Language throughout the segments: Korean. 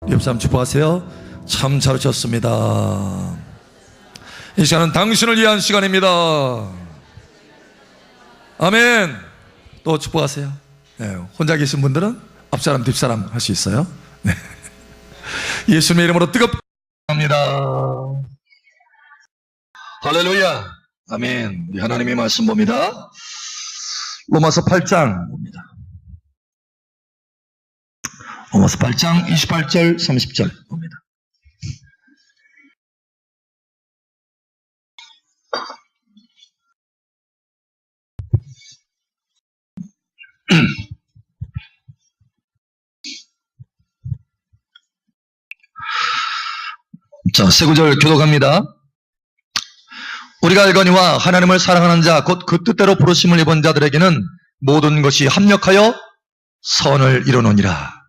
옆사람 축복하세요. 참 잘 오셨습니다. 이 시간은 당신을 위한 시간입니다. 아멘. 또 축복하세요. 네, 혼자 계신 분들은 앞사람 뒷사람 할 수 있어요. 네. 예수님의 이름으로 뜨겁게 합니다. 할렐루야. 아멘. 우리 하나님의 말씀 봅니다. 로마서 8장 봅니다. 로마서 8장 28절 30절 봅니다. 자, 세 구절 교독합니다. 우리가 알거니와 하나님을 사랑하는 자 곧 그 뜻대로 부르심을 입은 자들에게는 모든 것이 합력하여 선을 이루느니라.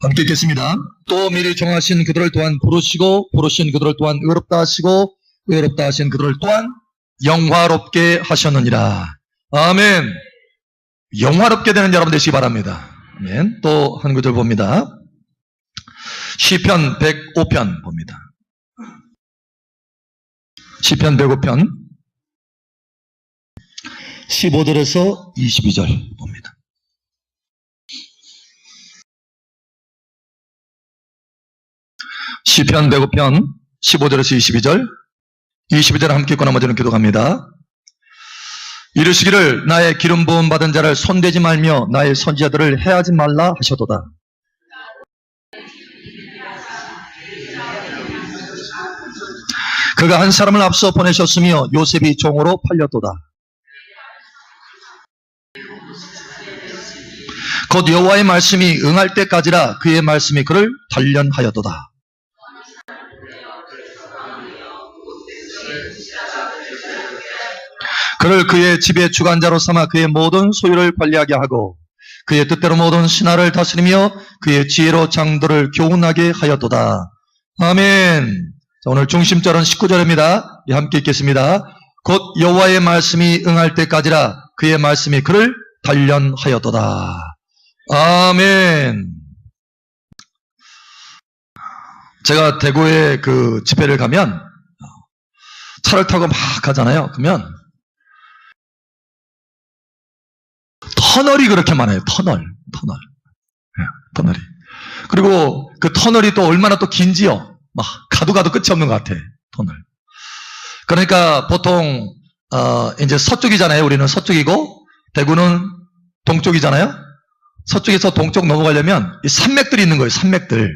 함께 읽겠습니다. 또 미리 정하신 그들을 또한 부르시고 부르신 그들을 또한 의롭다 하시고 의롭다 하신 그들을 또한 영화롭게 하셨느니라. 아멘. 영화롭게 되는 여러분 되시기 바랍니다. 아멘. 또 한 구절 봅니다. 시편 105편 봅니다. 시편 105편 15절에서 22절 봅니다. 시편 105편 15절에서 22절 22절 함께 읽고 나머지는 기도합니다. 이르시기를 나의 기름 부음 받은 자를 손대지 말며 나의 선지자들을 해하지 말라 하셔도다. 그가 한 사람을 앞서 보내셨으며 요셉이 종으로 팔렸도다. 곧 여호와의 말씀이 응할 때까지라 그의 말씀이 그를 단련하였도다. 그를 그의 집의 주관자로 삼아 그의 모든 소유를 관리하게 하고 그의 뜻대로 모든 신하를 다스리며 그의 지혜로 장도를 교훈하게 하였도다. 아멘. 자, 오늘 중심절은 19절입니다. 함께 읽겠습니다. 곧 여호와의 말씀이 응할 때까지라 그의 말씀이 그를 단련하였도다. 아멘. 제가 대구에 그 집회를 가면 차를 타고 막 가잖아요. 그러면 터널이 그렇게 많아요. 터널이. 그리고 그 터널이 또 얼마나 또 긴지요. 막 가도 끝이 없는 것 같아. 터널. 그러니까 보통 이제 서쪽이잖아요. 우리는 서쪽이고 대구는 동쪽이잖아요. 서쪽에서 동쪽 넘어가려면 이 산맥들이 있는 거예요. 산맥들.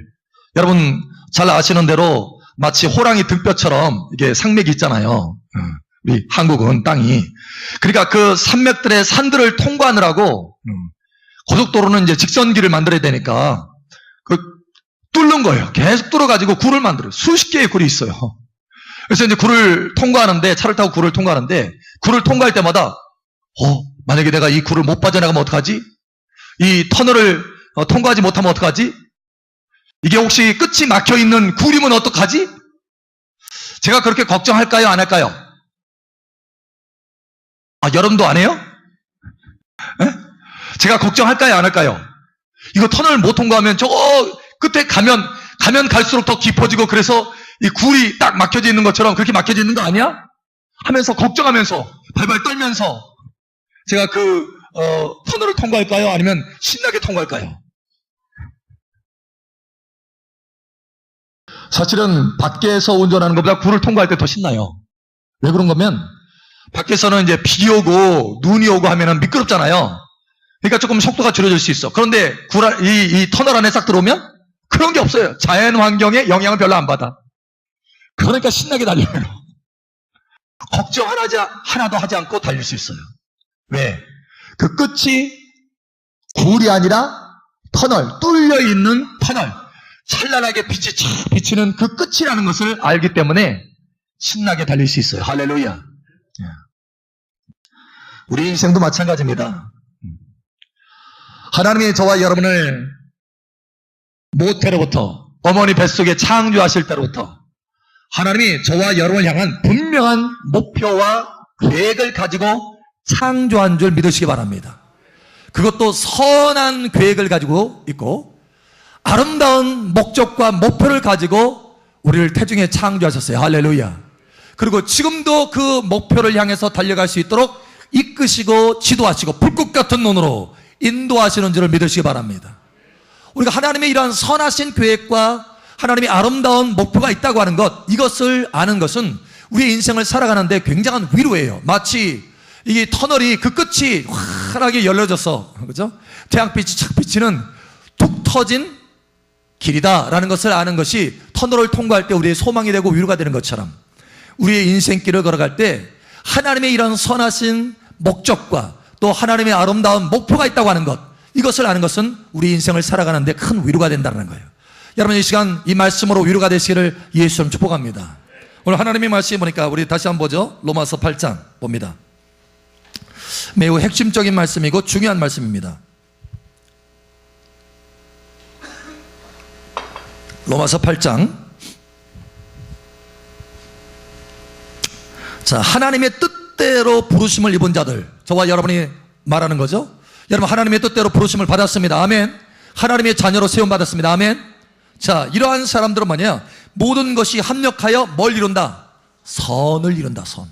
여러분 잘 아시는 대로 마치 호랑이 등뼈처럼 이게 산맥이 있잖아요. 우리 한국은 땅이. 그러니까 그 산맥들의 산들을 통과하느라고 고속도로는 이제 직선길을 만들어야 되니까 그 뚫는 거예요. 계속 뚫어가지고 굴을 만들어요. 수십 개의 굴이 있어요. 그래서 이제 굴을 통과하는데 차를 타고 굴을 통과하는데 굴을 통과할 때마다 만약에 내가 이 굴을 못 빠져나가면 어떡하지? 이 터널을 통과하지 못하면 어떡하지? 이게 혹시 끝이 막혀있는 굴이면 어떡하지? 제가 그렇게 걱정할까요? 안 할까요? 여러분도 안 해요? 에? 제가 걱정할까요? 안 할까요? 이거 터널 못 통과하면 저 끝에 가면 갈수록 더 깊어지고 그래서 이 굴이 딱 막혀져 있는 것처럼 그렇게 막혀져 있는 거 아니야? 하면서 걱정하면서 발발 떨면서 제가 그 터널을 통과할까요? 아니면 신나게 통과할까요? 사실은 밖에서 운전하는 것보다 굴을 통과할 때 더 신나요. 왜 그런 거면 밖에서는 이제 비 오고 눈이 오고 하면은 미끄럽잖아요. 그러니까 조금 속도가 줄어들 수 있어. 그런데 이 터널 안에 싹 들어오면 그런 게 없어요. 자연 환경에 영향을 별로 안 받아. 그러니까 신나게 달려요. 걱정 하나도 하지 않고 달릴 수 있어요. 왜? 그 끝이 굴이 아니라 터널, 뚫려 있는 터널. 찬란하게 빛이 쫙 비치는 그 끝이라는 것을 알기 때문에 신나게 달릴 수 있어요. 할렐루야. 우리 인생도 마찬가지입니다. 하나님이 저와 여러분을 모태로부터 어머니 뱃속에 창조하실 때로부터 하나님이 저와 여러분을 향한 분명한 목표와 계획을 가지고 창조한 줄 믿으시기 바랍니다. 그것도 선한 계획을 가지고 있고 아름다운 목적과 목표를 가지고 우리를 태중에 창조하셨어요. 할렐루야. 그리고 지금도 그 목표를 향해서 달려갈 수 있도록 이끄시고 지도하시고 불꽃 같은 눈으로 인도하시는 줄을 믿으시기 바랍니다. 우리가 하나님의 이러한 선하신 계획과 하나님의 아름다운 목표가 있다고 하는 것, 이것을 아는 것은 우리의 인생을 살아가는데 굉장한 위로예요. 마치 이 터널이 그 끝이 환하게 열려져서, 그죠? 태양빛이 착 비치는 툭 터진 길이다라는 것을 아는 것이 터널을 통과할 때 우리의 소망이 되고 위로가 되는 것처럼 우리의 인생길을 걸어갈 때 하나님의 이런 선하신 목적과 또 하나님의 아름다운 목표가 있다고 하는 것, 이것을 아는 것은 우리 인생을 살아가는데 큰 위로가 된다는 거예요. 여러분, 이 시간 이 말씀으로 위로가 되시기를 예수님 축복합니다. 오늘 하나님의 말씀 보니까 우리 다시 한번 보죠. 로마서 8장 봅니다. 매우 핵심적인 말씀이고 중요한 말씀입니다. 로마서 8장. 자, 하나님의 뜻대로 부르심을 입은 자들, 저와 여러분이 말하는 거죠. 여러분, 하나님의 뜻대로 부르심을 받았습니다. 아멘. 하나님의 자녀로 세움받았습니다. 아멘. 자, 이러한 사람들은 뭐냐? 모든 것이 합력하여 뭘 이룬다? 선을 이룬다. 선.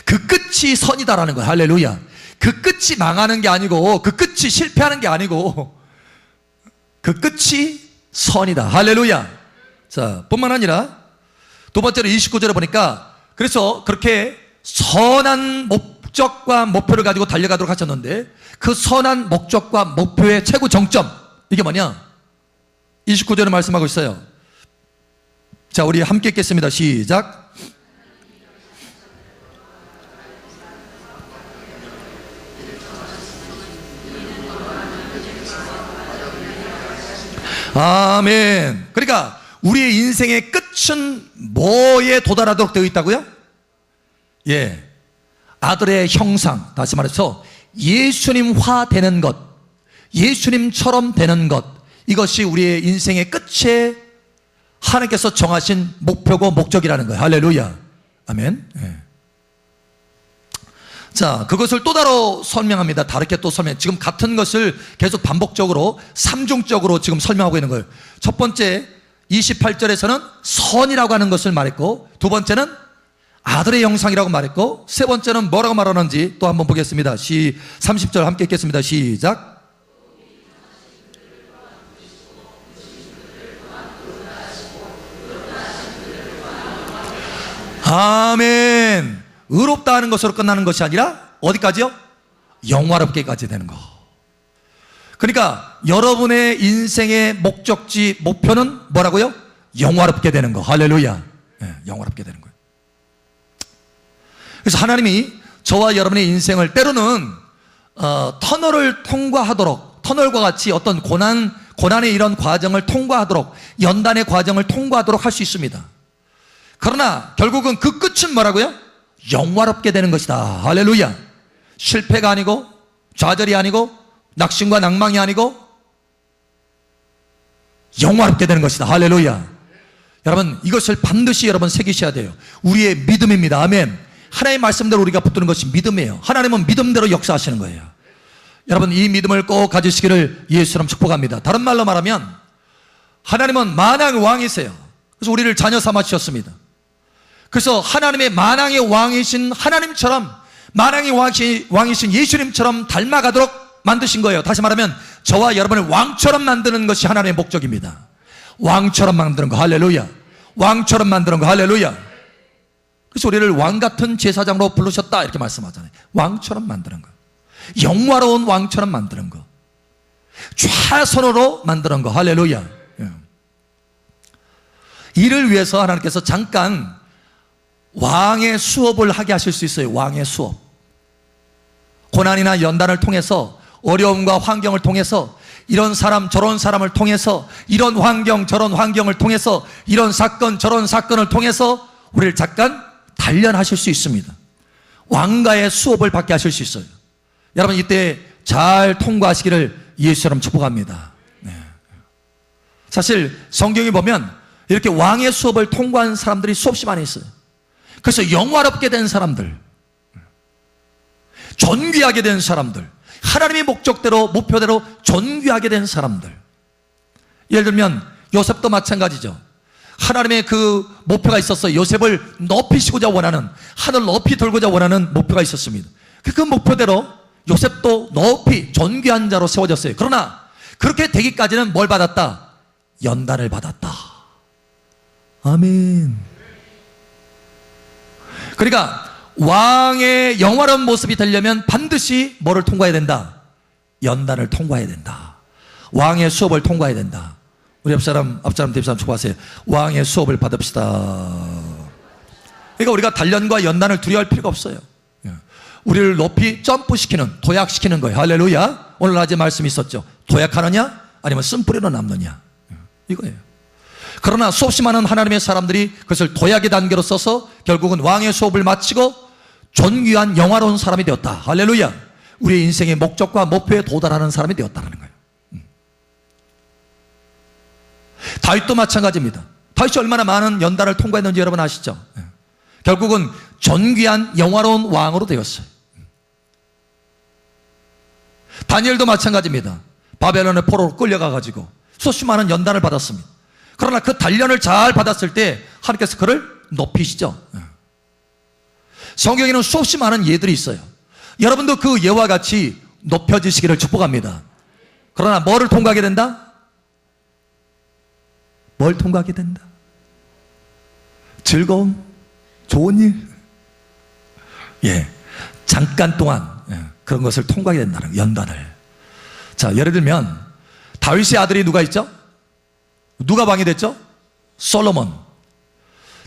그 끝이 선이다라는 거야. 할렐루야. 그 끝이 망하는 게 아니고, 그 끝이 실패하는 게 아니고, 그 끝이 선이다. 할렐루야. 자, 뿐만 아니라 두 번째로 29절에 보니까, 그래서 그렇게 선한 목적과 목표를 가지고 달려가도록 하셨는데, 그 선한 목적과 목표의 최고 정점, 이게 뭐냐? 29절에 말씀하고 있어요. 자, 우리 함께 읽겠습니다. 시작. 아멘. 그러니까 우리의 인생의 끝은 뭐에 도달하도록 되어 있다고요? 예, 아들의 형상, 다시 말해서 예수님화 되는 것, 예수님처럼 되는 것, 이것이 우리의 인생의 끝에 하나님께서 정하신 목표고 목적이라는 거예요. 할렐루야. 아멘. 예. 자, 그것을 또 다르게 설명합니다. 다르게 또 설명. 지금 같은 것을 계속 반복적으로 삼중적으로 지금 설명하고 있는 거예요. 첫 번째 28절에서는 선이라고 하는 것을 말했고, 두 번째는 아들의 형상이라고 말했고, 세 번째는 뭐라고 말하는지 또 한번 보겠습니다. 30절 함께 읽겠습니다. 시작. 아멘. 의롭다 하는 것으로 끝나는 것이 아니라 어디까지요? 영화롭게까지 되는 거. 그러니까 여러분의 인생의 목적지, 목표는 뭐라고요? 영화롭게 되는 거. 할렐루야. 네, 영화롭게 되는 거예요. 그래서 하나님이 저와 여러분의 인생을 때로는 터널을 통과하도록, 터널과 같이 어떤 고난의 이런 과정을 통과하도록, 연단의 과정을 통과하도록 할 수 있습니다. 그러나 결국은 그 끝은 뭐라고요? 영화롭게 되는 것이다. 할렐루야. 실패가 아니고, 좌절이 아니고, 낙심과 낭망이 아니고 영화롭게 되는 것이다. 할렐루야. 여러분, 이것을 반드시 여러분 새기셔야 돼요. 우리의 믿음입니다. 아멘. 하나님의 말씀대로 우리가 붙드는 것이 믿음이에요. 하나님은 믿음대로 역사하시는 거예요. 여러분, 이 믿음을 꼭 가지시기를 예수님 축복합니다. 다른 말로 말하면 하나님은 만왕의 왕이세요. 그래서 우리를 자녀 삼아 주셨습니다. 그래서 하나님의 만왕의 왕이신 하나님처럼, 만왕의 왕이신 예수님처럼 닮아가도록 만드신 거예요. 다시 말하면 저와 여러분을 왕처럼 만드는 것이 하나님의 목적입니다. 왕처럼 만드는 거. 할렐루야. 왕처럼 만드는 거. 할렐루야. 그래서 우리를 왕같은 제사장으로 부르셨다 이렇게 말씀하잖아요. 왕처럼 만드는 거, 영화로운 왕처럼 만드는 거, 최선으로 만드는 거. 할렐루야. 이를 위해서 하나님께서 잠깐 왕의 수업을 하게 하실 수 있어요. 왕의 수업. 고난이나 연단을 통해서, 어려움과 환경을 통해서, 이런 사람 저런 사람을 통해서, 이런 환경 저런 환경을 통해서, 이런 사건 저런 사건을 통해서 우리를 잠깐 단련하실 수 있습니다. 왕가의 수업을 받게 하실 수 있어요. 여러분, 이때 잘 통과하시기를 예수처럼 축복합니다. 네. 사실 성경에 보면 이렇게 왕의 수업을 통과한 사람들이 수없이 많이 있어요. 그래서 영화롭게 된 사람들, 존귀하게 된 사람들, 하나님의 목적대로 목표대로 존귀하게 된 사람들. 예를 들면 요셉도 마찬가지죠. 하나님의 그 목표가 있었어요. 요셉을 높이시고자 원하는, 하늘 높이 들고자 원하는 목표가 있었습니다. 그 목표대로 요셉도 높이 존귀한 자로 세워졌어요. 그러나 그렇게 되기까지는 뭘 받았다? 연단을 받았다. 아멘. 그러니까 왕의 영화로운 모습이 되려면 반드시 뭐를 통과해야 된다? 연단을 통과해야 된다. 왕의 수업을 통과해야 된다. 우리 앞사람 뒷사람 축복하세요. 왕의 수업을 받읍시다. 그러니까 우리가 단련과 연단을 두려워할 필요가 없어요. 우리를 높이 점프시키는, 도약시키는 거예요. 할렐루야. 오늘 낮에 말씀이 있었죠. 도약하느냐 아니면 쓴뿌리로 남느냐, 이거예요. 그러나 수없이 많은 하나님의 사람들이 그것을 도약의 단계로 써서 결국은 왕의 수업을 마치고 존귀한 영화로운 사람이 되었다. 할렐루야. 우리의 인생의 목적과 목표에 도달하는 사람이 되었다는 거예요. 다윗도 마찬가지입니다. 다윗이 얼마나 많은 연단을 통과했는지 여러분 아시죠? 결국은 존귀한 영화로운 왕으로 되었어요. 다니엘도 마찬가지입니다. 바벨론의 포로로 끌려가가지고 수없이 많은 연단을 받았습니다. 그러나 그 단련을 잘 받았을 때 하나님께서 그를 높이시죠. 성경에는 수없이 많은 예들이 있어요. 여러분도 그 예와 같이 높여지시기를 축복합니다. 그러나 뭐를 통과하게 된다? 뭘 통과하게 된다? 즐거움, 좋은 일, 잠깐 동안 그런 것을 통과하게 된다는 거예요. 연단을. 자, 예를 들면 다윗의 아들이 누가 있죠? 누가 왕이 됐죠? 솔로몬.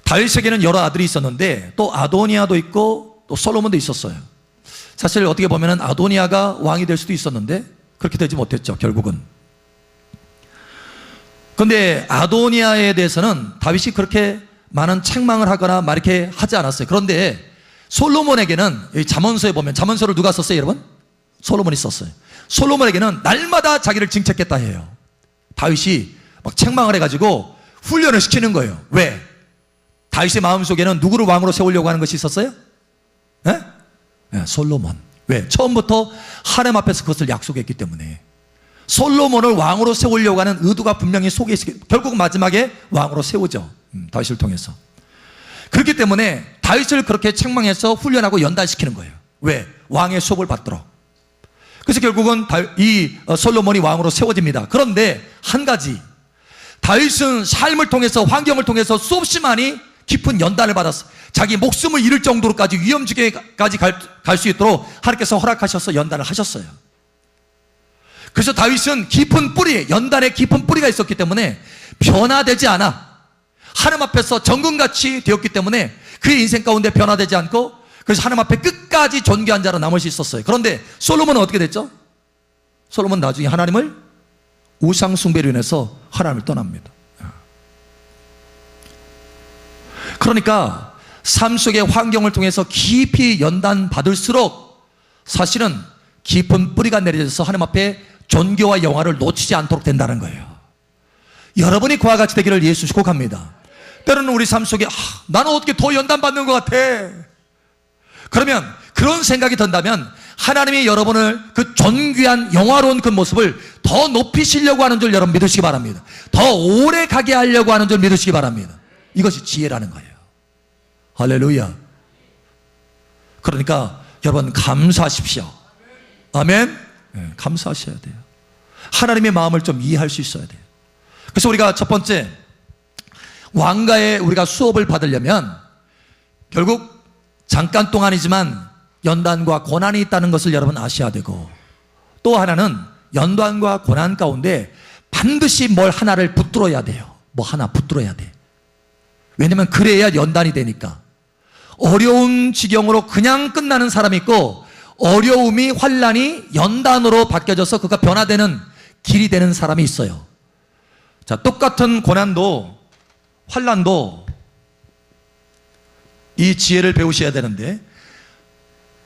다윗에게는 여러 아들이 있었는데 또 아도니아도 있고 또 솔로몬도 있었어요. 사실 어떻게 보면 아도니아가 왕이 될 수도 있었는데 그렇게 되지 못했죠, 결국은. 그런데 아도니아에 대해서는 다윗이 그렇게 많은 책망을 하거나 막 이렇게 하지 않았어요. 그런데 솔로몬에게는, 잠언서에 보면, 잠언서를 누가 썼어요, 여러분? 솔로몬이 썼어요. 솔로몬에게는 날마다 자기를 징책했다 해요. 다윗이 막 책망을 해가지고 훈련을 시키는 거예요. 왜? 다윗의 마음속에는 누구를 왕으로 세우려고 하는 것이 있었어요? 솔로몬. 왜? 처음부터 하나님 앞에서 그것을 약속했기 때문에. 솔로몬을 왕으로 세우려고 하는 의도가 분명히 속에 있었기, 결국 마지막에 왕으로 세우죠. 다윗을 통해서. 그렇기 때문에 다윗을 그렇게 책망해서 훈련하고 연단시키는 거예요. 왜? 왕의 수업을 받도록. 그래서 결국은 이 솔로몬이 왕으로 세워집니다. 그런데 한 가지, 다윗은 삶을 통해서, 환경을 통해서 수없이 많이 깊은 연단을 받았어. 자기 목숨을 잃을 정도로까지 위험지게까지 갈 수 있도록 하나님께서 허락하셔서 연단을 하셨어요. 그래서 다윗은 깊은 뿌리, 연단에 깊은 뿌리가 있었기 때문에 변화되지 않아. 하나님 앞에서 정금같이 되었기 때문에 그의 인생 가운데 변화되지 않고, 그래서 하나님 앞에 끝까지 존귀한 자로 남을 수 있었어요. 그런데 솔로몬은 어떻게 됐죠? 솔로몬 나중에 하나님을 우상 숭배로 인해서 하나님을 떠납니다. 그러니까 삶 속의 환경을 통해서 깊이 연단 받을수록 사실은 깊은 뿌리가 내려져서 하나님 앞에 존귀와 영화를 놓치지 않도록 된다는 거예요. 여러분이 그와 같이 되기를 예수 축복합니다. 때로는 우리 삶 속에 나는 어떻게 더 연단받는 것 같아. 그러면 그런 생각이 든다면 하나님이 여러분을 그 존귀한 영화로운 그 모습을 더 높이시려고 하는 줄 여러분 믿으시기 바랍니다. 더 오래 가게 하려고 하는 줄 믿으시기 바랍니다. 이것이 지혜라는 거예요. 할렐루야. 그러니까 여러분 감사하십시오. 아멘. 감사하셔야 돼요. 하나님의 마음을 좀 이해할 수 있어야 돼요. 그래서 우리가 첫 번째, 왕가에 우리가 수업을 받으려면 결국 잠깐 동안이지만 연단과 고난이 있다는 것을 여러분 아셔야 되고, 또 하나는 연단과 고난 가운데 반드시 뭘 하나를 붙들어야 돼요. 뭐 하나 붙들어야 돼. 왜냐면 그래야 연단이 되니까. 어려운 지경으로 그냥 끝나는 사람이 있고, 어려움이 환난이 연단으로 바뀌어져서 그가 변화되는 길이 되는 사람이 있어요. 자, 똑같은 고난도 환난도 이 지혜를 배우셔야 되는데,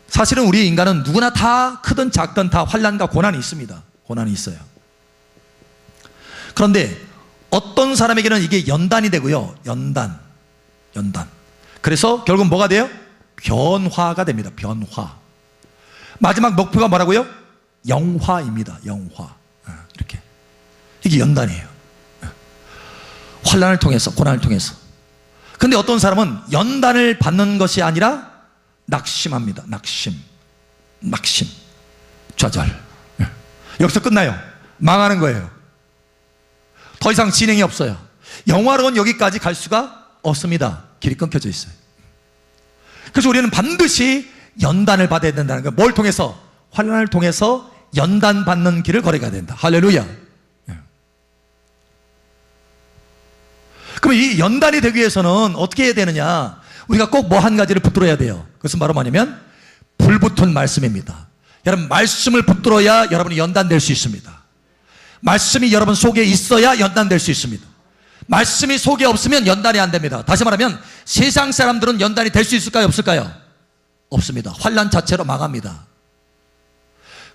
사실은 우리 인간은 누구나 다 크든 작든 다 환난과 고난이 있습니다. 고난이 있어요. 그런데 어떤 사람에게는 이게 연단이 되고요. 연단. 그래서 결국 뭐가 돼요? 변화가 됩니다. 변화. 마지막 목표가 뭐라고요? 영화입니다. 영화. 이렇게. 이게 연단이에요. 환난을 통해서, 고난을 통해서. 근데 어떤 사람은 연단을 받는 것이 아니라 낙심합니다. 낙심. 좌절. 여기서 끝나요. 망하는 거예요. 더 이상 진행이 없어요. 영화로는 여기까지 갈 수가 없습니다. 길이 끊겨져 있어요. 그래서 우리는 반드시 연단을 받아야 된다는 거예요. 뭘 통해서? 환난을 통해서 연단받는 길을 걸어가야 된다. 할렐루야. 그럼 이 연단이 되기 위해서는 어떻게 해야 되느냐? 우리가 꼭 뭐 한 가지를 붙들어야 돼요. 그것은 바로 뭐냐면 불붙은 말씀입니다. 여러분, 말씀을 붙들어야 여러분이 연단될 수 있습니다. 말씀이 여러분 속에 있어야 연단될 수 있습니다. 말씀이 속에 없으면 연단이 안 됩니다. 다시 말하면 세상 사람들은 연단이 될 수 있을까요? 없을까요? 없습니다. 환난 자체로 망합니다.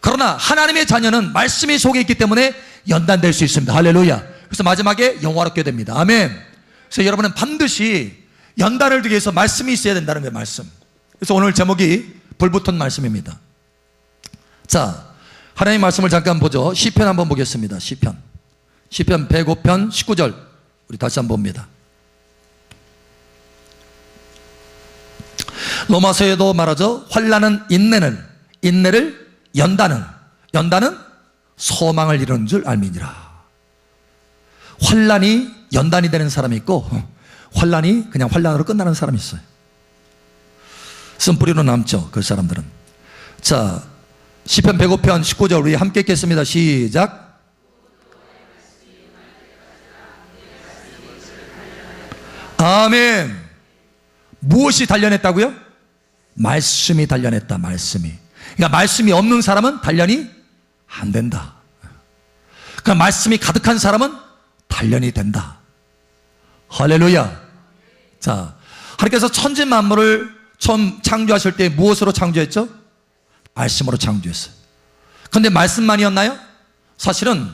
그러나 하나님의 자녀는 말씀이 속에 있기 때문에 연단될 수 있습니다. 할렐루야. 그래서 마지막에 영화롭게 됩니다. 아멘. 그래서 여러분은 반드시 연단을 두기 위해서 말씀이 있어야 된다는 거예요. 말씀. 그래서 오늘 제목이 불붙은 말씀입니다. 자, 하나님의 말씀을 잠깐 보죠. 시편 한번 보겠습니다. 시편 105편 19절 우리 다시 한번 봅니다. 로마서에도 말하죠. 환난은 인내를 연단은 소망을 이루는 줄 알미니라. 환난이 연단이 되는 사람이 있고 환난이 그냥 환난으로 끝나는 사람이 있어요. 쓴뿌리로 남죠. 그 사람들은. 자, 시편 105편 19절 우리 함께 읽겠습니다. 시작. 아멘. 무엇이 단련했다고요? 말씀이 단련했다. 말씀이. 그러니까 말씀이 없는 사람은 단련이 안 된다. 그러니까 말씀이 가득한 사람은 단련이 된다. 할렐루야. 자, 하나님께서 천지 만물을 처음 창조하실 때 무엇으로 창조했죠? 말씀으로 창조했어요. 그런데 말씀만이었나요? 사실은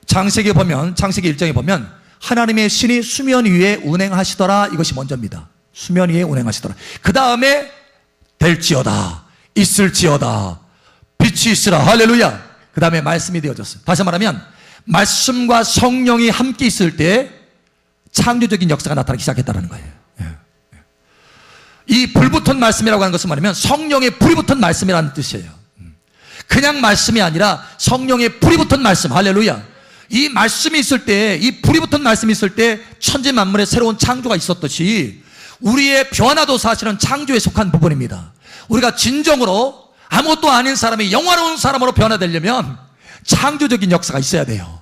창세기 1장에 보면 하나님의 신이 수면 위에 운행하시더라. 이것이 먼저입니다. 수면 위에 운행하시더라. 그 다음에 될지어다, 있을지어다, 빛이 있으라. 할렐루야. 그 다음에 말씀이 되어졌어요. 다시 말하면 말씀과 성령이 함께 있을 때 창조적인 역사가 나타나기 시작했다는 거예요. 이 불붙은 말씀이라고 하는 것은 뭐냐면 성령의 불이 붙은 말씀이라는 뜻이에요. 그냥 말씀이 아니라 성령의 불이 붙은 말씀. 할렐루야. 이 말씀이 있을 때, 이 불이 붙은 말씀이 있을 때 천지 만물에 새로운 창조가 있었듯이 우리의 변화도 사실은 창조에 속한 부분입니다. 우리가 진정으로 아무것도 아닌 사람이 영화로운 사람으로 변화되려면 창조적인 역사가 있어야 돼요.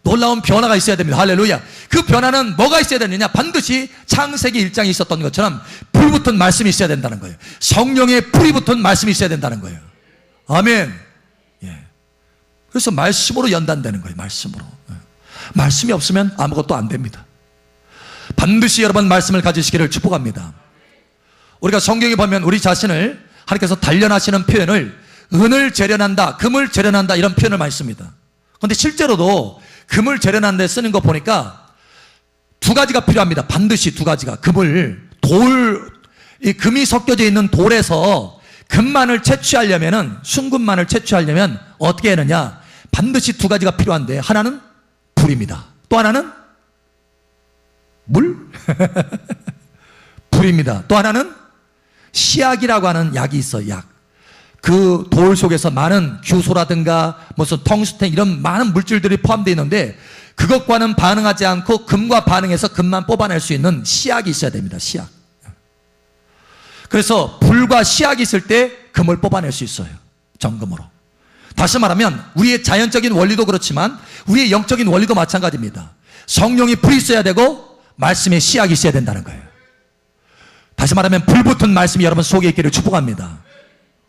놀라운 변화가 있어야 됩니다. 할렐루야. 그 변화는 뭐가 있어야 되느냐? 반드시 창세기 1장에 있었던 것처럼 불 붙은 말씀이 있어야 된다는 거예요. 성령의 불이 붙은 말씀이 있어야 된다는 거예요. 아멘. 예. 그래서 말씀으로 연단되는 거예요. 말씀으로. 말씀이 없으면 아무것도 안 됩니다. 반드시 여러분 말씀을 가지시기를 축복합니다. 우리가 성경에 보면 우리 자신을 하나님께서 단련하시는 표현을 은을 재련한다, 금을 재련한다 이런 표현을 많이 씁니다. 그런데 실제로도 금을 재련하는 데 쓰는 거 보니까 두 가지가 필요합니다. 반드시 두 가지가. 이 금이 섞여져 있는 돌에서 금만을 채취하려면은, 순금만을 채취하려면 어떻게 하느냐? 반드시 두 가지가 필요한데, 하나는 불입니다. 또 하나는 물? 불입니다. 또 하나는 시약이라고 하는 약이 있어요. 약. 그 돌 속에서 많은 규소라든가 무슨 텅스텐 이런 많은 물질들이 포함되어 있는데 그것과는 반응하지 않고 금과 반응해서 금만 뽑아낼 수 있는 시약이 있어야 됩니다. 시약. 그래서 불과 시약이 있을 때 금을 뽑아낼 수 있어요. 정금으로. 다시 말하면 우리의 자연적인 원리도 그렇지만 우리의 영적인 원리도 마찬가지입니다. 성령이 불이 있어야 되고 말씀에 시약이 있어야 된다는 거예요. 다시 말하면 불붙은 말씀이 여러분 속에 있기를 축복합니다.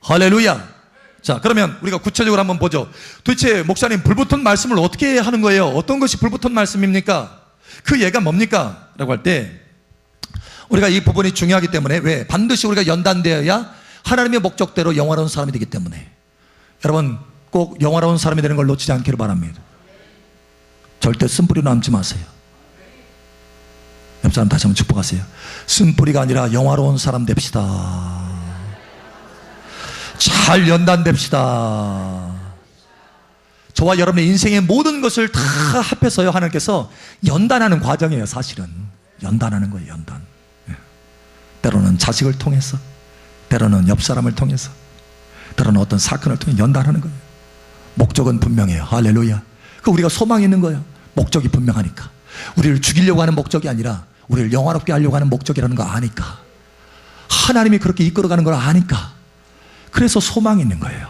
할렐루야. 자, 그러면 우리가 구체적으로 한번 보죠. 도대체 목사님 불붙은 말씀을 어떻게 하는 거예요? 어떤 것이 불붙은 말씀입니까? 그 예가 뭡니까? 라고 할 때 우리가 이 부분이 중요하기 때문에 왜? 반드시 우리가 연단되어야 하나님의 목적대로 영화로운 사람이 되기 때문에 여러분 꼭 영화로운 사람이 되는 걸 놓치지 않기를 바랍니다. 절대 쓴뿌리 남지 마세요. 옆 사람 다시 한번 축복하세요. 쓴뿌리가 아니라 영화로운 사람 됩시다. 잘 연단됩시다. 저와 여러분의 인생의 모든 것을 다 합해서요, 하나님께서 연단하는 과정이에요. 사실은 연단하는 거예요. 연단. 때로는 자식을 통해서, 때로는 옆 사람을 통해서, 때로는 어떤 사건을 통해 연단하는 거예요. 목적은 분명해요. 할렐루야. 그 우리가 소망이 있는 거예요. 목적이 분명하니까. 우리를 죽이려고 하는 목적이 아니라 우리를 영화롭게 하려고 하는 목적이라는 거 아니까, 하나님이 그렇게 이끌어가는 걸 아니까, 그래서 소망이 있는 거예요.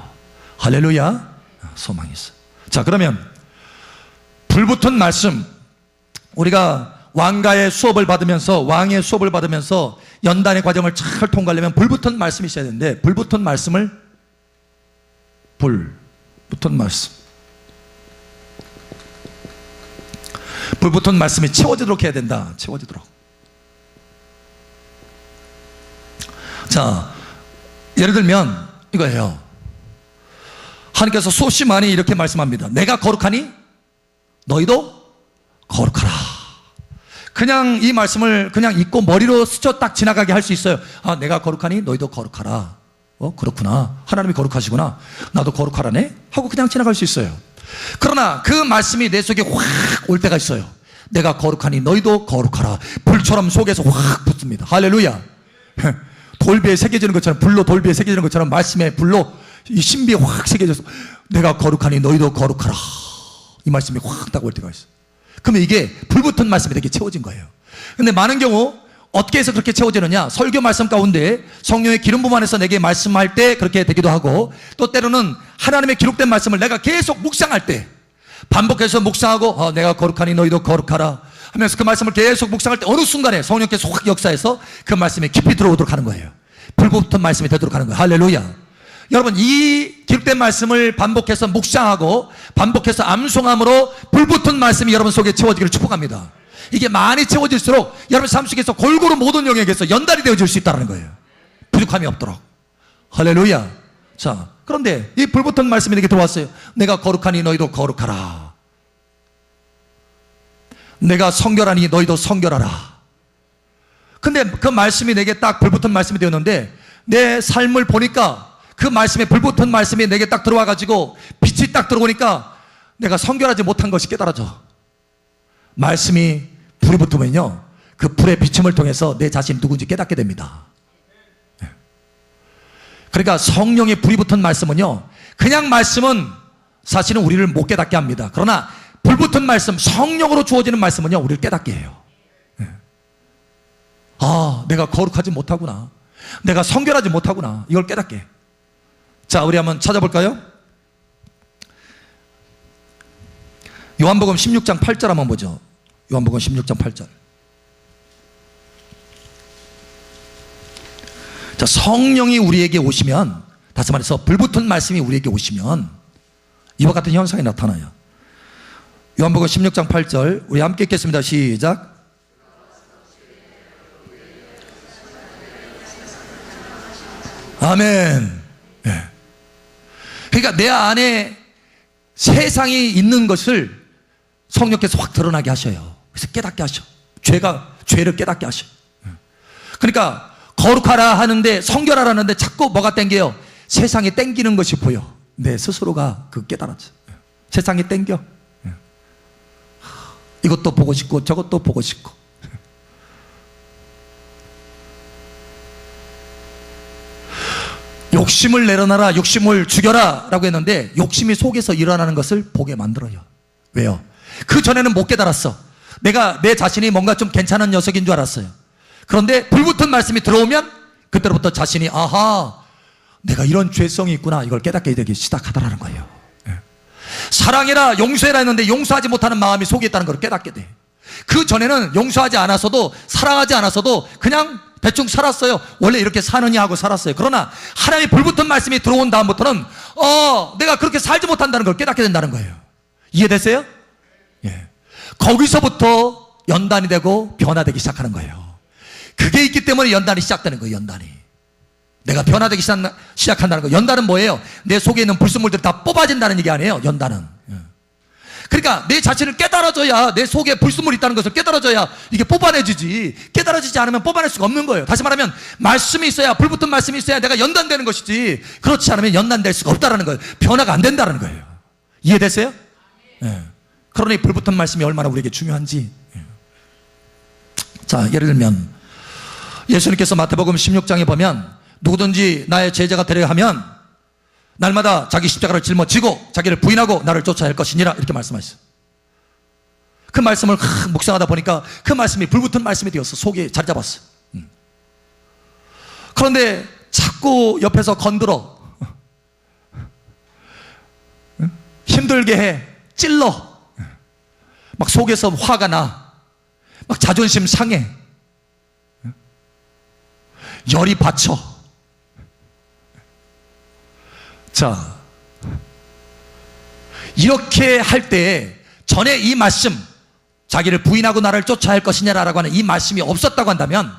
할렐루야. 소망이 있어. 자, 그러면 불붙은 말씀, 우리가 왕가의 수업을 받으면서, 왕의 수업을 받으면서 연단의 과정을 잘 통과하려면 불붙은 말씀이 있어야 되는데, 불붙은 말씀을, 불붙은 말씀이 채워지도록 해야 된다. 채워지도록. 자, 예를 들면 이거예요. 하나님께서 수없이 많이 이렇게 말씀합니다. 내가 거룩하니 너희도 거룩하라. 그냥 이 말씀을 그냥 읽고 머리로 스쳐 딱 지나가게 할 수 있어요. 아, 내가 거룩하니 너희도 거룩하라. 그렇구나. 하나님이 거룩하시구나. 나도 거룩하라네. 하고 그냥 지나갈 수 있어요. 그러나 그 말씀이 내 속에 확 올 때가 있어요. 내가 거룩하니 너희도 거룩하라. 불처럼 속에서 확 붙습니다. 할렐루야. 돌비에 새겨지는 것처럼, 불로 돌비에 새겨지는 것처럼 말씀의 불로 이 신비에 확 새겨져서 내가 거룩하니 너희도 거룩하라. 이 말씀이 확 딱 올 때가 있어요. 그러면 이게 불붙은 말씀이 되게 채워진 거예요. 근데 많은 경우 어떻게 해서 그렇게 채워지느냐? 설교 말씀 가운데 성령의 기름 부음 안에서 내게 말씀할 때 그렇게 되기도 하고, 또 때로는 하나님의 기록된 말씀을 내가 계속 묵상할 때, 반복해서 묵상하고 내가 거룩하니 너희도 거룩하라 하면서 그 말씀을 계속 묵상할 때 어느 순간에 성령께서 확 역사해서 그 말씀이 깊이 들어오도록 하는 거예요. 불붙은 말씀이 되도록 하는 거예요. 할렐루야. 여러분, 이 기록된 말씀을 반복해서 묵상하고 반복해서 암송함으로 불붙은 말씀이 여러분 속에 채워지기를 축복합니다. 이게 많이 채워질수록 여러분 삶 속에서 골고루 모든 영역에서 연달이 되어질 수 있다는 거예요. 부족함이 없도록. 할렐루야. 자, 그런데 이 불붙은 말씀이 내게 들어왔어요. 내가 거룩하니 너희도 거룩하라. 내가 성결하니 너희도 성결하라. 근데 그 말씀이 내게 딱 불붙은 말씀이 되었는데, 내 삶을 보니까 그 말씀에 불붙은 말씀이 내게 딱 들어와가지고 빛이 딱 들어오니까 내가 성결하지 못한 것이 깨달아져. 말씀이 불이 붙으면요, 그 불의 비침을 통해서 내 자신이 누군지 깨닫게 됩니다. 그러니까 성령의 불이 붙은 말씀은요, 그냥 말씀은 사실은 우리를 못 깨닫게 합니다. 그러나 불붙은 말씀, 성령으로 주어지는 말씀은요, 우리를 깨닫게 해요. 아, 내가 거룩하지 못하구나, 내가 성결하지 못하구나, 이걸 깨닫게 해. 자, 우리 한번 찾아볼까요? 요한복음 16장 8절 한번 보죠. 요한복음 16장 8절. 자, 성령이 우리에게 오시면, 다시 말해서 불붙은 말씀이 우리에게 오시면 이와 같은 현상이 나타나요. 요한복음 16장 8절 우리 함께 읽겠습니다. 시작. 아멘. 네. 그러니까 내 안에 세상이 있는 것을 성령께서 확 드러나게 하셔요. 그래서 깨닫게 하셔. 죄를 깨닫게 하셔. 그러니까 거룩하라 하는데, 성결하라는데 자꾸 뭐가 땡겨요? 세상이 땡기는 것이 보여. 내 스스로가 그 깨달았죠. 세상이 땡겨. 이것도 보고 싶고 저것도 보고 싶고. 욕심을 내려놔라, 욕심을 죽여라 라고 했는데, 욕심이 속에서 일어나는 것을 보게 만들어요. 왜요? 그 전에는 못 깨달았어. 내가 내 자신이 뭔가 좀 괜찮은 녀석인 줄 알았어요. 그런데 불붙은 말씀이 들어오면 그때부터 자신이, 아하, 내가 이런 죄성이 있구나, 이걸 깨닫게 되기 시작하더라는 거예요. 사랑해라, 용서해라 했는데 용서하지 못하는 마음이 속에 있다는 걸 깨닫게 돼. 그 전에는 용서하지 않았어도, 사랑하지 않았어도 그냥 대충 살았어요. 원래 이렇게 사느냐 하고 살았어요. 그러나 하나님의 불붙은 말씀이 들어온 다음부터는 내가 그렇게 살지 못한다는 걸 깨닫게 된다는 거예요. 이해됐어요? 예. 거기서부터 연단이 되고 변화되기 시작하는 거예요. 그게 있기 때문에 연단이 시작되는 거예요. 연단이. 내가 변화되기 시작한다는 거예요. 연단은 뭐예요? 내 속에 있는 불순물들이 다 뽑아진다는 얘기 아니에요. 연단은. 그러니까 내 자신을 깨달아져야, 내 속에 불순물이 있다는 것을 깨달아져야 이게 뽑아내지지, 깨달아지지 않으면 뽑아낼 수가 없는 거예요. 다시 말하면 말씀이 있어야, 불붙은 말씀이 있어야 내가 연단되는 것이지, 그렇지 않으면 연단될 수가 없다는 거예요. 변화가 안 된다는 거예요. 이해되세요? 네. 그러니 불붙은 말씀이 얼마나 우리에게 중요한지. 자, 예를 들면 예수님께서 마태복음 16장에 보면 누구든지 나의 제자가 되려 하면 날마다 자기 십자가를 짊어지고 자기를 부인하고 나를 쫓아야 할 것이니라, 이렇게 말씀하셨어요. 그 말씀을 묵상하다 보니까 그 말씀이 불붙은 말씀이 되어서 속에 자리 잡았어요. 그런데 자꾸 옆에서 건드려, 힘들게 해, 찔러, 막 속에서 화가 나, 막 자존심 상해, 열이 받쳐. 자, 이렇게 할 때 전에 이 말씀, 자기를 부인하고 나를 쫓아야 할 것이냐라고 하는 이 말씀이 없었다고 한다면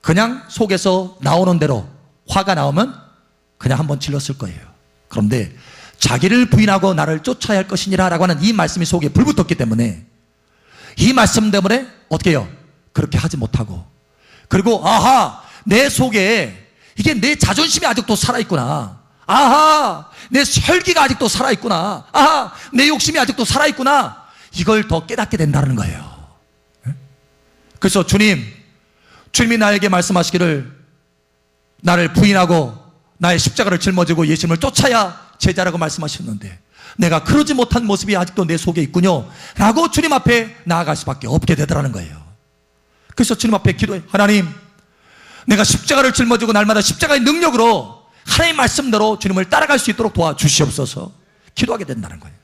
그냥 속에서 나오는 대로 화가 나오면 그냥 한번 질렀을 거예요. 그런데 자기를 부인하고 나를 쫓아야 할 것이니라라고 하는 이 말씀이 속에 불붙었기 때문에 이 말씀 때문에 어떻게 해요? 그렇게 하지 못하고, 그리고 아하, 내 속에 이게 내 자존심이 아직도 살아있구나, 아하, 내 혈기가 아직도 살아있구나, 아하, 내 욕심이 아직도 살아있구나, 이걸 더 깨닫게 된다는 거예요. 그래서 주님이 나에게 말씀하시기를 나를 부인하고 나의 십자가를 짊어지고 예수님을 쫓아야 제자라고 말씀하셨는데 내가 그러지 못한 모습이 아직도 내 속에 있군요 라고 주님 앞에 나아갈 수밖에 없게 되더라는 거예요. 그래서 주님 앞에 기도해, 하나님, 내가 십자가를 짊어지고 날마다 십자가의 능력으로 하나님의 말씀대로 주님을 따라갈 수 있도록 도와주시옵소서 기도하게 된다는 거예요.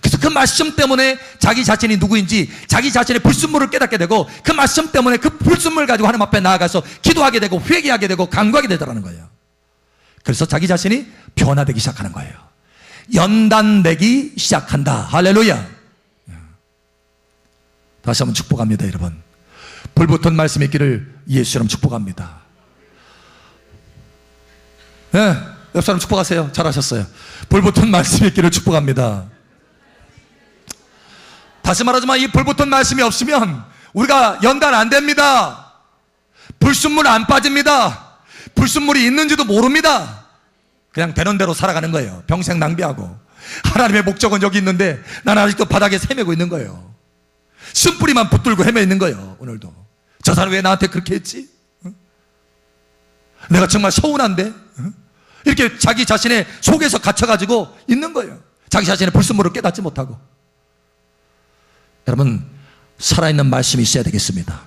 그래서 그 말씀 때문에 자기 자신이 누구인지, 자기 자신의 불순물을 깨닫게 되고, 그 말씀 때문에 그 불순물 가지고 하나님 앞에 나아가서 기도하게 되고 회개하게 되고 간구하게 되더라는 거예요. 그래서 자기 자신이 변화되기 시작하는 거예요. 연단되기 시작한다. 할렐루야. 다시 한번 축복합니다, 여러분. 불붙은 말씀이 있기를 예수처럼 축복합니다. 네, 옆 사람 축복하세요. 잘하셨어요. 불붙은 말씀이 있기를 축복합니다. 다시 말하지만 이 불붙은 말씀이 없으면 우리가 연단 안 됩니다. 불순물 안 빠집니다. 불순물이 있는지도 모릅니다. 그냥 되는 대로 살아가는 거예요. 평생 낭비하고. 하나님의 목적은 여기 있는데 나는 아직도 바닥에 헤매고 있는 거예요. 쓴뿌리만 붙들고 헤매 있는 거예요. 오늘도 저 사람 왜 나한테 그렇게 했지? 내가 정말 서운한데? 이렇게 자기 자신의 속에서 갇혀가지고 있는 거예요. 자기 자신의 불순물을 깨닫지 못하고. 여러분, 살아있는 말씀이 있어야 되겠습니다.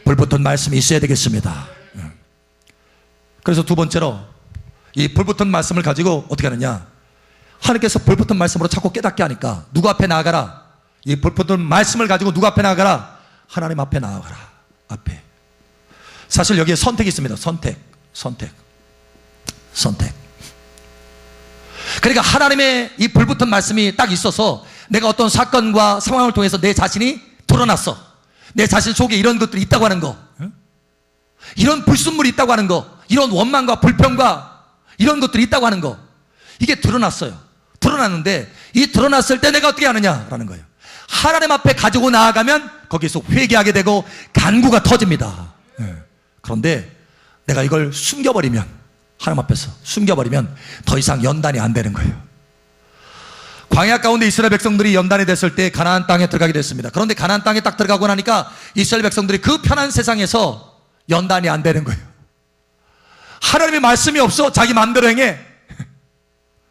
불붙은 말씀이 있어야 되겠습니다. 그래서 두 번째로 이 불붙은 말씀을 가지고 어떻게 하느냐, 하나님께서 불붙은 말씀으로 자꾸 깨닫게 하니까 누구 앞에 나아가라, 이 불붙은 말씀을 가지고 누구 앞에 나아가라, 하나님 앞에 나아가라. 앞에. 사실 여기에 선택이 있습니다. 선택. 그러니까 하나님의 이 불붙은 말씀이 딱 있어서 내가 어떤 사건과 상황을 통해서 내 자신이 드러났어. 내 자신 속에 이런 것들이 있다고 하는 거, 이런 불순물이 있다고 하는 거, 이런 원망과 불평과 이런 것들이 있다고 하는 거, 이게 드러났어요. 드러났는데 이 드러났을 때 내가 어떻게 하느냐라는 거예요. 하나님 앞에 가지고 나아가면 거기서 회개하게 되고 간구가 터집니다. 그런데 내가 이걸 숨겨버리면, 하나님 앞에서 숨겨버리면 더 이상 연단이 안 되는 거예요. 광야 가운데 이스라엘 백성들이 연단이 됐을 때 가나안 땅에 들어가게 됐습니다. 그런데 가나안 땅에 딱 들어가고 나니까 이스라엘 백성들이 그 편한 세상에서 연단이 안 되는 거예요. 하나님의 말씀이 없어 자기 마음대로 행해.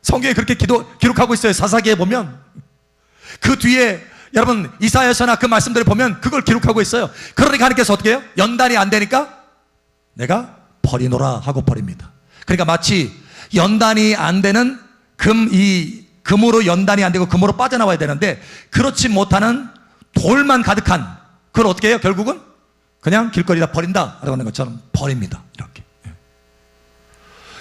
성경에 그렇게 기록하고 있어요. 사사기에 보면 그 뒤에 여러분 이사야서나 그 말씀들을 보면 그걸 기록하고 있어요. 그러니까 하나님께서 어떻게 해요? 연단이 안 되니까 내가 버리노라 하고 버립니다. 그러니까 마치 연단이 안 되는 금으로 연단이 안 되고 금으로 빠져나와야 되는데 그렇지 못하는 돌만 가득한, 그걸 어떻게 해요? 결국은 그냥 길거리다 버린다 라고 하는 것처럼 버립니다. 이렇게.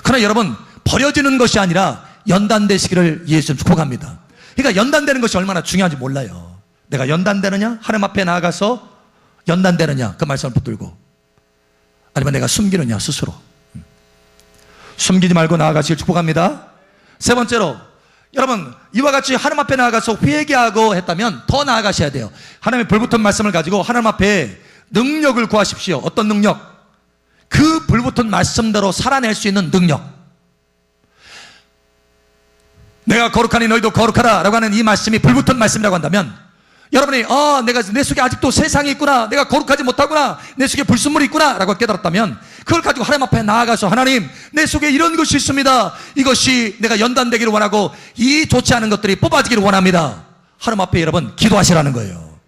그러나 여러분, 버려지는 것이 아니라 연단되시기를 예수님 축복합니다. 그러니까 연단되는 것이 얼마나 중요한지 몰라요. 내가 연단되느냐, 하나님 앞에 나아가서 연단되느냐, 그 말씀을 붙들고, 아니면 내가 숨기느냐, 스스로. 숨기지 말고 나아가시길 축복합니다. 세 번째로, 여러분, 이와 같이 하나님 앞에 나아가서 회개하고 했다면 더 나아가셔야 돼요. 하나님의 불붙은 말씀을 가지고 하나님 앞에 능력을 구하십시오. 어떤 능력? 그 불붙은 말씀대로 살아낼 수 있는 능력. 내가 거룩하니 너희도 거룩하라 라고 하는 이 말씀이 불붙은 말씀이라고 한다면, 여러분이 내가 내 속에 아직도 세상이 있구나, 내가 거룩하지 못하구나, 내 속에 불순물이 있구나 라고 깨달았다면, 그걸 가지고 하나님 앞에 나아가서 하나님, 내 속에 이런 것이 있습니다, 이것이 내가 연단되기를 원하고 이 좋지 않은 것들이 뽑아지기를 원합니다, 하나님 앞에 여러분 기도하시라는 거예요.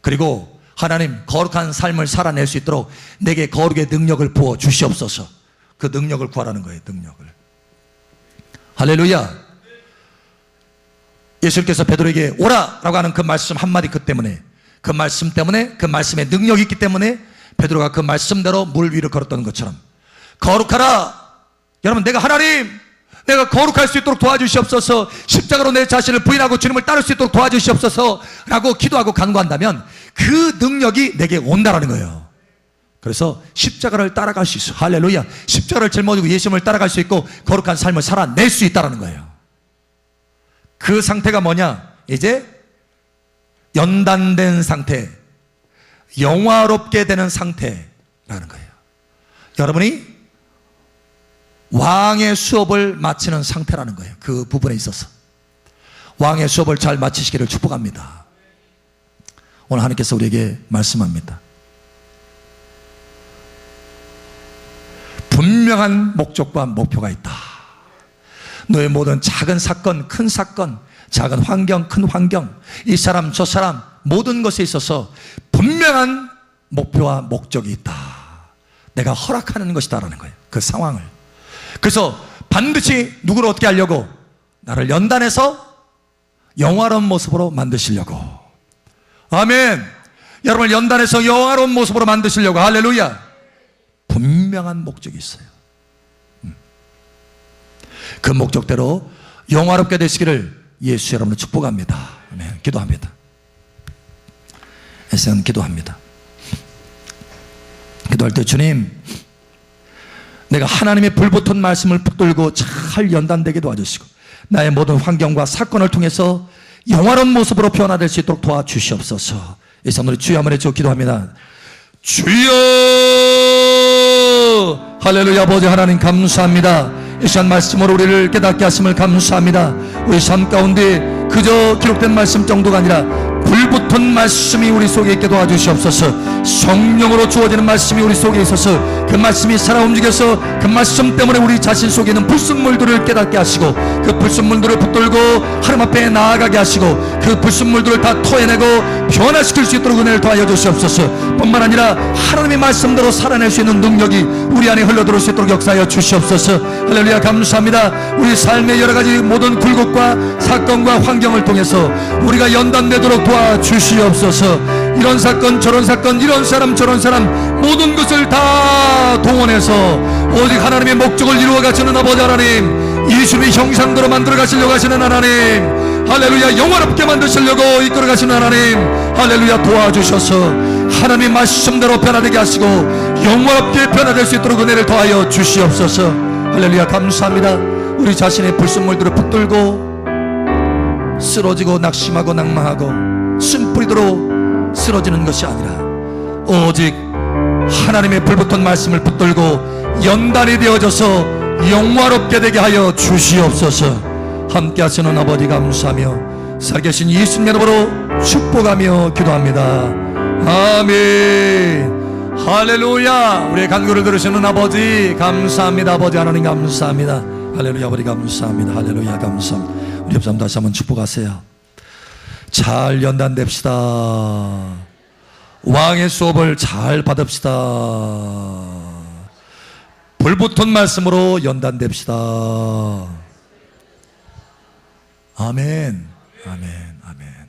그리고 하나님, 거룩한 삶을 살아낼 수 있도록 내게 거룩의 능력을 부어 주시옵소서. 그 능력을 구하라는 거예요. 능력을. 할렐루야. 예수님께서 베드로에게 오라라고 하는 그 말씀 한마디 때문에, 그 말씀 때문에, 그 말씀에 능력이 있기 때문에 베드로가 그 말씀대로 물 위를 걸었던 것처럼 거룩하라. 여러분, 내가 하나님, 내가 거룩할 수 있도록 도와주시옵소서, 십자가로 내 자신을 부인하고 주님을 따를 수 있도록 도와주시옵소서 라고 기도하고 간구한다면 그 능력이 내게 온다라는 거예요. 그래서 십자가를 따라갈 수 있어. 할렐루야. 십자가를 짊어지고 예수님을 따라갈 수 있고 거룩한 삶을 살아낼 수 있다라는 거예요. 그 상태가 뭐냐? 이제 연단된 상태, 영화롭게 되는 상태라는 거예요. 여러분이 왕의 수업을 마치는 상태라는 거예요. 그 부분에 있어서 왕의 수업을 잘 마치시기를 축복합니다. 오늘 하나님께서 우리에게 말씀합니다. 분명한 목적과 목표가 있다. 너의 모든 작은 사건, 큰 사건, 작은 환경, 큰 환경, 이 사람 저 사람 모든 것에 있어서 분명한 목표와 목적이 있다. 내가 허락하는 것이다라는 거예요. 그 상황을. 그래서 반드시 누구를 어떻게 하려고? 나를 연단해서 영화로운 모습으로 만드시려고. 아멘. 여러분을 연단해서 영화로운 모습으로 만드시려고. 할렐루야. 분명한 목적이 있어요. 그 목적대로 영화롭게 되시기를 예수 여러분을 축복합니다. 아멘. 기도합니다. 애쓰는 기도합니다. 기도할 때 주님, 내가 하나님의 불붙은 말씀을 붙들고 잘 연단되게 도와주시고 나의 모든 환경과 사건을 통해서 영화로운 모습으로 변화될 수 있도록 도와주시옵소서. 이 시간 우리 주여 한번 해주고 기도합니다. 주여! 할렐루야. 아버지 하나님 감사합니다. 이 시간 말씀으로 우리를 깨닫게 하심을 감사합니다. 우리 삶 가운데 그저 기록된 말씀 정도가 아니라 불붙은 말씀이 우리 속에 있게 도와주시옵소서. 성령으로 주어지는 말씀이 우리 속에 있어서 그 말씀이 살아 움직여서 그 말씀 때문에 우리 자신 속에 있는 불순물들을 깨닫게 하시고 그 불순물들을 붙들고 하나님 앞에 나아가게 하시고 그 불순물들을 다 토해내고 변화시킬 수 있도록 은혜를 더하여 주시옵소서. 뿐만 아니라 하나님의 말씀대로 살아낼 수 있는 능력이 우리 안에 흘러들어올 수 있도록 역사하여 주시옵소서. 할렐루야. 감사합니다. 우리 삶의 여러 가지 모든 굴곡과 사건과 환경을 통해서 우리가 연단되도록 도와주시옵소서. 이런 사건 저런 사건, 이런 사람 저런 사람 모든 것을 다 동원해서 오직 하나님의 목적을 이루어 가시는 아버지 하나님, 예수님의 형상대로 만들어 가시려고 하시는 하나님, 할렐루야. 영원롭게 만드시려고 이끌어 가시는 하나님, 할렐루야. 도와주셔서 하나님의 말씀대로 변화되게 하시고 영원롭게 변화될 수 있도록 은혜를 더하여 주시옵소서. 할렐루야. 감사합니다. 우리 자신의 불순물들을 붙들고 쓰러지고 낙심하고 낭망하고 숨뿌리도록 쓰러지는 것이 아니라 오직 하나님의 불붙은 말씀을 붙들고 연단이 되어져서 영화롭게 되게 하여 주시옵소서. 함께 하시는 아버지 감사하며 살아계신 예수님 이름으로 축복하며 기도합니다. 아멘. 할렐루야. 우리의 간구를 들으시는 아버지 감사합니다. 아버지 하나님 감사합니다. 할렐루야. 아버지 감사합니다. 할렐루야. 감사합니다. 우리 옆 사람 다시 한번 축복하세요. 잘 연단됩시다. 왕의 수업을 잘 받읍시다. 불붙은 말씀으로 연단됩시다. 아멘. 아멘. 아멘.